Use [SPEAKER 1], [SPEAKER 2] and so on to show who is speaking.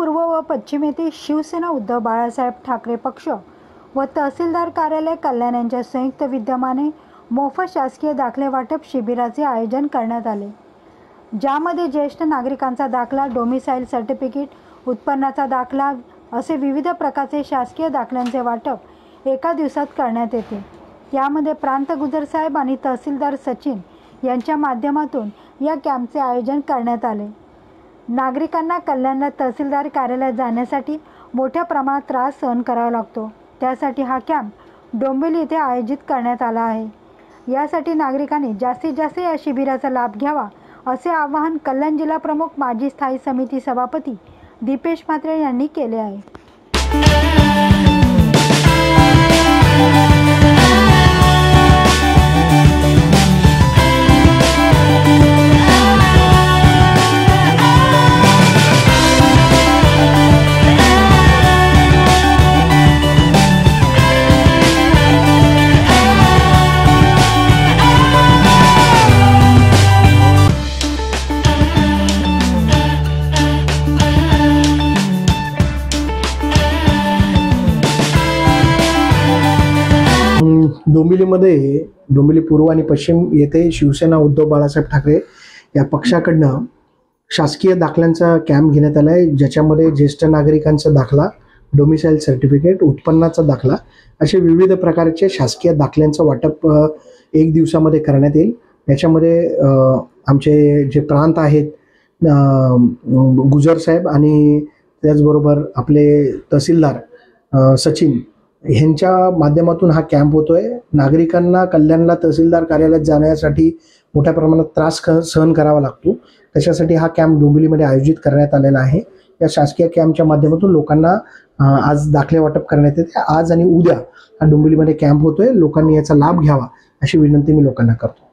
[SPEAKER 1] पूर्व व पश्चिम येथे शिवसेना उद्धव बाळासाहेब ठाकरे पक्ष व तहसीलदार कार्यालय कल्याण यांच्या संयुक्त विद्यमाने मोफत शासकीय दाखले वाटप शिबिराचे आयोजन करण्यात आले, ज्यामध्ये ज्येष्ठ नागरिकांचा दाखला, डोमिसाईल सर्टिफिकेट, उत्पन्नाचा दाखला असे विविध प्रकारचे शासकीय दाखल्यांचे वाटप एका दिवसात करण्यात येते। यामध्ये प्रांत गुजर साहेब आणि तहसीलदार सचिन यांच्या माध्यमातून या कॅम्पचे आयोजन करण्यात आले। नागरिकांना कल्याणला तहसीलदार कार्यालयात जाण्यासाठी मोठ्या प्रमाणात त्रास सहन करावा लागतो, त्यासाठी हा कॅम्प डोंबिवली येथे आयोजित करण्यात आला आहे। यासाठी नागरिकांनी जास्तीत जास्त या शिबिराचा लाभ घ्यावा असे आवाहन कल्याण जिल्हा प्रमुख माजी स्थायी समिती सभापती दीपेश म्हात्रे यांनी केले आहे।
[SPEAKER 2] डोंबिवली पूर्व आणि पश्चिम येथे शिवसेना उद्धव बाळासाहेब ठाकरे या पक्षाकडनं शासकीय दाखल्यांचा कॅम्प घेण्यात आला आहे, ज्याच्यामध्ये ज्येष्ठ नागरिकांचा दाखला, डोमिसाईल सर्टिफिकेट, उत्पन्नाचा दाखला असे विविध प्रकारचे शासकीय दाखल्यांचं वाटप एक दिवसामध्ये करण्यात येईल। याच्यामध्ये आमचे जे प्रांत आहेत गुजर साहेब आणि त्याचबरोबर आपले तहसीलदार सचिन ह्यांच्या माध्यमातून हा कॅम्प होतोय। नागरिकांना कल्याणला तहसीलदार कार्यालयात जाण्यासाठी मोठ्या प्रमाणात त्रास सहन करावा लागतो, त्याच्यासाठी हा कॅम्प डोंबिवलीमध्ये आयोजित करण्यात आलेला आहे। या शासकीय कॅम्पच्या माध्यमातून लोकांना आज दाखले वाटप करण्यात येते। आज आणि उद्या हा डोंबिवलीमध्ये कॅम्प होतोय, लोकांनी याचा लाभ घ्यावा अशी विनंती मी लोकांना करतो।